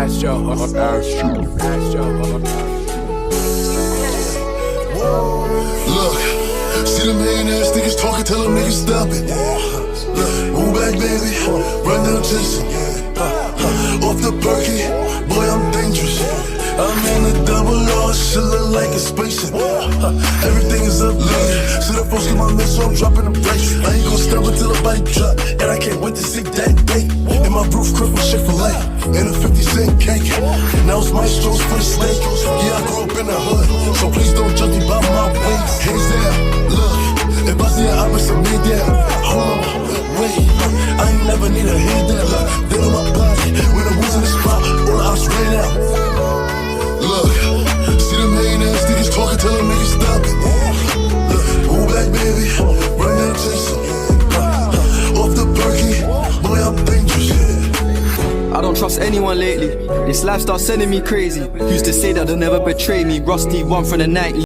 Look, see them hating ass niggas talking, tell them niggas stop it. Move back, baby, run down chasing. Off the perky, boy, I'm dangerous. I'm in a double R, shit look like a spaceship. Everything is up late, so the folks get my mess, so I'm dropping the price. I ain't gon' stop until the bike drop, and I can't wait to see that day. In my roof crib with Chick-fil-A, and a 50-cent cake. Now it's maestros for the steak. Yeah, I grew up in the hood, so please don't judge me by my ways. Hands down, look, if I see an opposite of me down, hold on, wait, I ain't never need a hand down. Look, they on my body, when I'm losing the spot, all the ops ran out. Look, see them hating ass niggas talking, tell them niggas stop it. Look, move back, baby, run down chasing. Off the perky, boy, I'm dangerous. I don't trust anyone lately. This lifestyle sending me crazy. Used to say that they'll never betray me. Rusty one from the 90s.